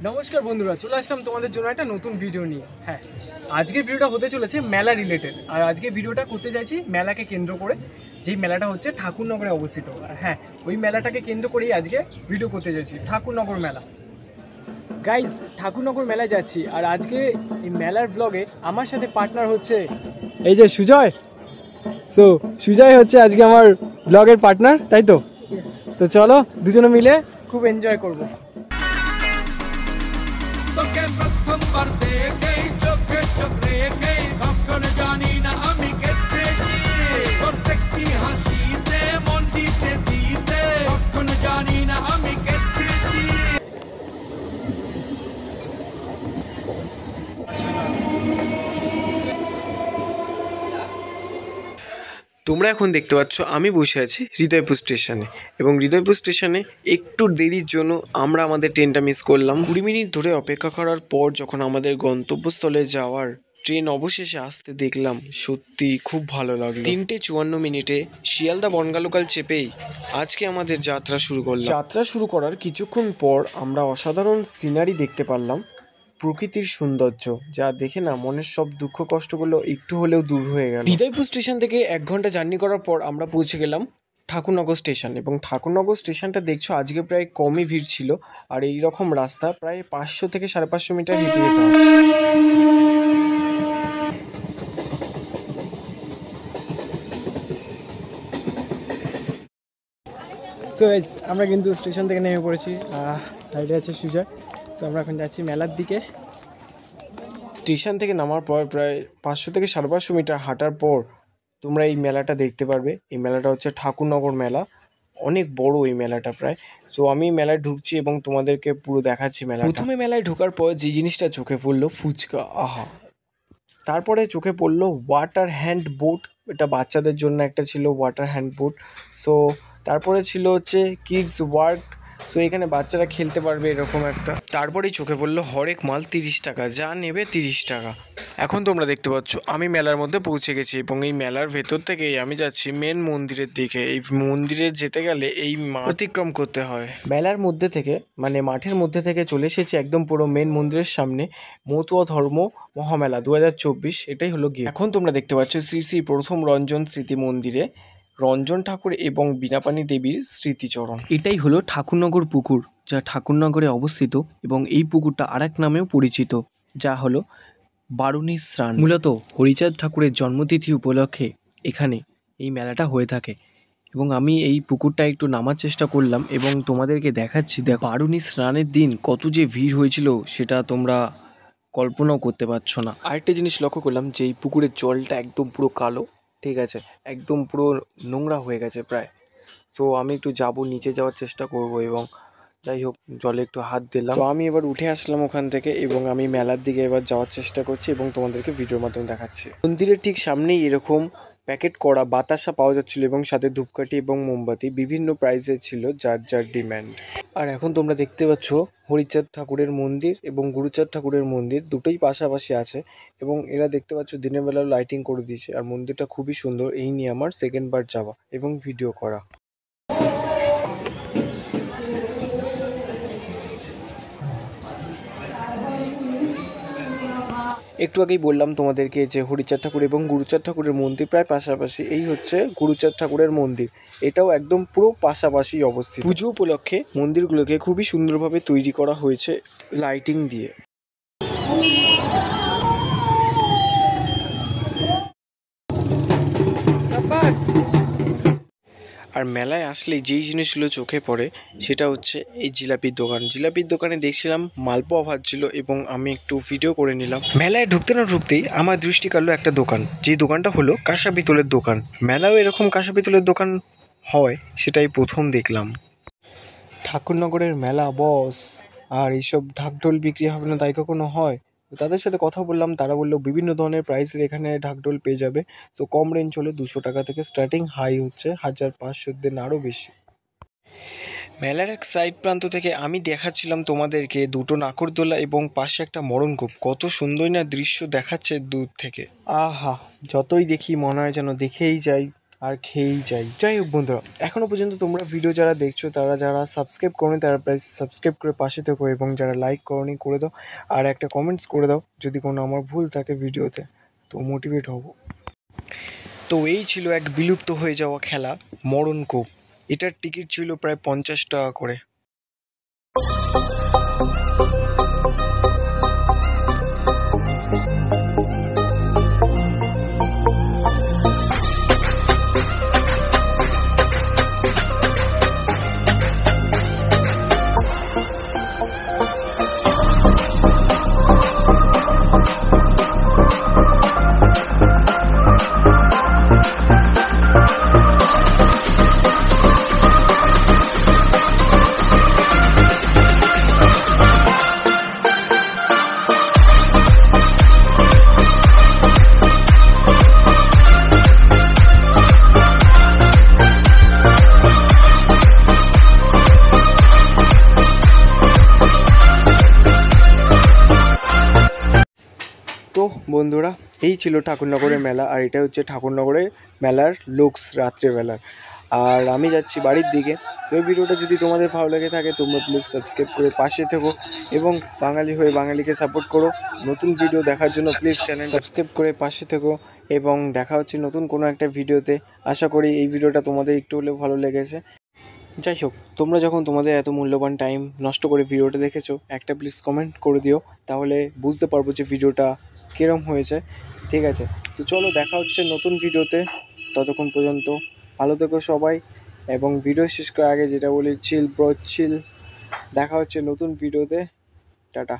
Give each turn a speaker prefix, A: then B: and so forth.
A: নমস্কার বন্ধুরা, চলে আসলাম তোমাদের জন্য একটা নতুন ভিডিও নিয়ে। হ্যাঁ, আজকের ভিডিওটা হতে চলেছে মেলা রিলেটেড। আর আজকের ভিডিওটা করতে চাইছি মেলাকে কেন্দ্র করে, যেই মেলাটা হচ্ছে ঠাকুরনগরে অবস্থিত। আর হ্যাঁ, ওই মেলাটাকে কেন্দ্র করেই আজকে ভিডিও করতে চাইছি, ঠাকুরনগর মেলা। গাইজ, ঠাকুরনগর মেলায় যাচ্ছি। আর আজকে এই মেলার ব্লগে আমার সাথে পার্টনার হচ্ছে এই যে সুজয়। সো সুজয় হচ্ছে আজকে আমার ব্লগের পার্টনার, তাই তো? তো চলো দুজনে মিলে খুব এনজয় করবো।
B: তোকে প্রথমবার দেখেই চোখে চোখ রেখেই তখন জানি না আমি কেসেছি তোর সেক্সি হাসিতে মন দিতে দিতে তখন জানি না আমি কেসেছি।
C: তোমরা এখন দেখতে পাচ্ছ আমি বসে আছি হৃদয়পুর স্টেশনে, এবং হৃদয়পুর স্টেশনে একটু দেরির জন্য আমরা আমাদের ট্রেনটা মিস করলাম। 20 মিনিট ধরে অপেক্ষা করার পর যখন আমাদের গন্তব্যস্থলে যাওয়ার ট্রেন অবশেষে আসতে দেখলাম, সত্যি খুব ভালো লাগলো। 3:54 শিয়ালদা বনগা লোকাল চেপেই আজকে আমাদের যাত্রা শুরু করলাম। যাত্রা শুরু করার কিছুক্ষণ পর আমরা অসাধারণ সিনারি দেখতে পারলাম, প্রকৃতির সৌন্দর্য, যা দেখে না মনের সব দুঃখ কষ্টগুলো একটু হলেও দূর হয়ে গেল। হৃদয়পুর স্টেশন থেকে 1 ঘন্টা জার্নি করার পর আমরা পৌঁছে গেলাম ঠাকুরনগর স্টেশন। এবং ঠাকুরনগর স্টেশনটা দেখছো আজকে প্রায় কমই ভিড় ছিল। আর এই রকম রাস্তা প্রায় 500 থেকে 550 মিটার হেঁটে যেতে হবে।
A: সো গাইস, আমরা কিন্তু স্টেশন থেকে নেমে পড়েছি। সাইডে আছে সুজয়। সো আমরা এখন যাচ্ছি মেলার দিকে।
C: স্টেশন থেকে নামার পর প্রায় 500 থেকে 550 মিটার হাঁটার পর তোমরা এই মেলাটা দেখতে পারবে। এই মেলাটা হচ্ছে ঠাকুরনগর মেলা, অনেক বড় এই মেলাটা প্রায়। সো আমি মেলায় ঢুকছি এবং তোমাদেরকে পুরো দেখাচ্ছি মেলা। প্রথমে মেলায় ঢোকার পর যে জিনিসটা চোখে পড়লো, ফুচকা, আহা। তারপরে চোখে পড়লো ওয়াটার হ্যান্ড বোট, এটা বাচ্চাদের জন্য একটা ছিল ওয়াটার হ্যান্ড বোট। সো তারপরে ছিল হচ্ছে কিডস ওয়ার্ক, সো এখানে বাচ্চারা খেলতে পারবে এরকম একটা। তারপরেই চোখে পড়লো হরেক মাল 30 টাকা, যা নেবে 30 টাকা। এখন তোমরা দেখতে পাচ্ছ আমি মেলার মধ্যে পৌঁছে গেছি, এবং এই মেলার ভেতর থেকেই আমি যাচ্ছি মেন মন্দিরের দিকে। এই মন্দিরে যেতে গেলে এই মাঠ অতিক্রম করতে হয়। মেলার মধ্যে থেকে, মানে মাঠের মধ্যে থেকে চলে এসেছি একদম পুরো মেন মন্দিরের সামনে। মতুয়া ধর্ম মহামেলা 2024, এটাই হলো গিয়ে। এখন তোমরা দেখতে পাচ্ছ শ্রী শ্রী প্রথম রঞ্জন স্মৃতি মন্দিরে রঞ্জন ঠাকুর এবং বীণাপাণি দেবীর স্মৃতিচরণ। এটাই হলো ঠাকুরনগর পুকুর, যা ঠাকুরনগরে অবস্থিত, এবং এই পুকুরটা আরেক নামেও পরিচিত, যা হলো বারুণী স্নান। মূলত হরিচাঁদ ঠাকুরের জন্মতিথি উপলক্ষে এখানে এই মেলাটা হয়ে থাকে। এবং আমি এই পুকুরটা একটু নামার চেষ্টা করলাম এবং তোমাদেরকে দেখাচ্ছি। দেখো, বারুণী স্নানের দিন কত যে ভিড় হয়েছিল সেটা তোমরা কল্পনাও করতে পারছো না। আরেকটা জিনিস লক্ষ্য করলাম যে এই পুকুরের জলটা একদম পুরো কালো, ঠিক আছে, একদম পুরো নোংরা হয়ে গেছে প্রায়। তো আমি একটু নিচে যাওয়ার চেষ্টা করব, এবং যাই হোক জলে একটু হাত দিলাম। তো আমি এবার উঠে আসলাম ওখান থেকে, এবং আমি মেলার দিকে এবার যাওয়ার চেষ্টা করছি এবং তোমাদেরকে ভিডিওর মাধ্যমে দেখাচ্ছি। মন্দিরের ঠিক সামনেই এরকম প্যাকেট করা বাতাসা পাওয়া যাচ্ছিল, এবং সাথে ধূপকাঠি এবং মোমবাতি বিভিন্ন প্রাইসে ছিল, যার যার ডিম্যান্ড। আর এখন তোমরা দেখতে পাচ্ছ হরিচাঁদ ঠাকুরের মন্দির এবং গুরুচাঁদ ঠাকুরের মন্দির দুটোই পাশাপাশি আছে, এবং এরা দেখতে পাচ্ছ দিনের বেলাও লাইটিং করে দিয়েছে। আর মন্দিরটা খুবই সুন্দর। এই নিয়ে আমার সেকেন্ডবার যাওয়া এবং ভিডিও করা। একটু আগেই বললাম তোমাদেরকে যে হরিচাঁদ ঠাকুর এবং গুরুচাঁদ ঠাকুরের মন্দির প্রায় পাশাপাশি। এই হচ্ছে গুরুচাঁদ ঠাকুরের মন্দির, এটাও একদম পুরো পাশাপাশি অবস্থিত। পুজো উপলক্ষে মন্দিরগুলোকে খুবই সুন্দরভাবে তৈরি করা হয়েছে লাইটিং দিয়ে। আর মেলায় আসলে যেই জিনিসগুলো চোখে পড়ে সেটা হচ্ছে এই জিলাপির দোকান। জিলাপির দোকানে দেখছিলাম মালপোয়া ভাজছিল, এবং আমি একটু ভিডিও করে নিলাম। মেলায় ঢুকতে না ঢুকতেই আমার দৃষ্টি কাড়লো একটা দোকান, যেই দোকানটা হলো কাঁসা পিতলের দোকান। মেলাও এরকম কাঁসা পিতলের দোকান হয় সেটাই প্রথম দেখলাম। ঠাকুরনগরের মেলা বস, আর এইসব ঢাকঢোল বিক্রি হবে না তাই কখনো হয়? তাদের সাথে কথা বললাম, তারা বললো বিভিন্ন ধরনের প্রাইসের এখানে ঢাকঢোল পেয়ে যাবে। তো কম রেঞ্জ হলে 200 টাকা থেকে স্টার্টিং, হাই হচ্ছে 1500 দিন আরও বেশি। মেলার এক সাইড প্রান্ত থেকে আমি দেখাচ্ছিলাম তোমাদেরকে দুটো নাকরদোলা এবং পাশে একটা মরণকূপ। কত সুন্দর না দৃশ্য দেখাচ্ছে দূর থেকে। আহা, যতই দেখি মনে হয় যেন দেখেই যাই, আর খেয়েই যাই। যাই হোক বন্ধুরা, এখনও পর্যন্ত তোমরা ভিডিও যারা দেখছো তারা যারা সাবস্ক্রাইব করোনি তারা প্রায় সাবস্ক্রাইব করে পাশে থেকো, এবং যারা লাইক করোনি করে দাও, আর একটা কমেন্টস করে দাও যদি কোনো আমার ভুল থাকে ভিডিওতে, তো মোটিভেট হব। তো এই ছিল এক বিলুপ্ত হয়ে যাওয়া খেলা মরণ কূপ। এটার টিকিট ছিল প্রায় 50 টাকা করে। তো বন্ধুরা, এই ছিল ঠাকুরনগরের মেলা, আর এটা হচ্ছে ঠাকুরনগরের মেলার লুকস রাত্রেবেলার। আর আমি যাচ্ছি বাড়ির দিকে। তো এই ভিডিওটা যদি তোমাদের ভালো লেগে থাকে তোমরা প্লিজ সাবস্ক্রাইব করে পাশে থেকো, এবং বাঙালি হয়ে বাঙালিকে সাপোর্ট করো। নতুন ভিডিও দেখার জন্য প্লিজ চ্যানেল সাবস্ক্রাইব করে পাশে থেকো, এবং দেখা হচ্ছে নতুন কোনো একটা ভিডিওতে। আশা করি এই ভিডিওটা তোমাদের একটু হলেও ভালো লেগেছে। যাই হোক, তোমরা যখন তোমাদের এত মূল্যবান টাইম নষ্ট করে ভিডিওটা দেখেছো, একটা প্লিজ কমেন্ট করে দিও, তাহলে বুঝতে পারবো যে ভিডিওটা কীরম হয়েছে। ঠিক আছে, তো চলো দেখা হচ্ছে নতুন ভিডিওতে। ততক্ষণ পর্যন্ত ভালো থেকো সবাই, এবং ভিডিও শেষ করার আগে যেটা বলি, চিল ব্রো চিল। দেখা হচ্ছে নতুন ভিডিওতে। টাটা।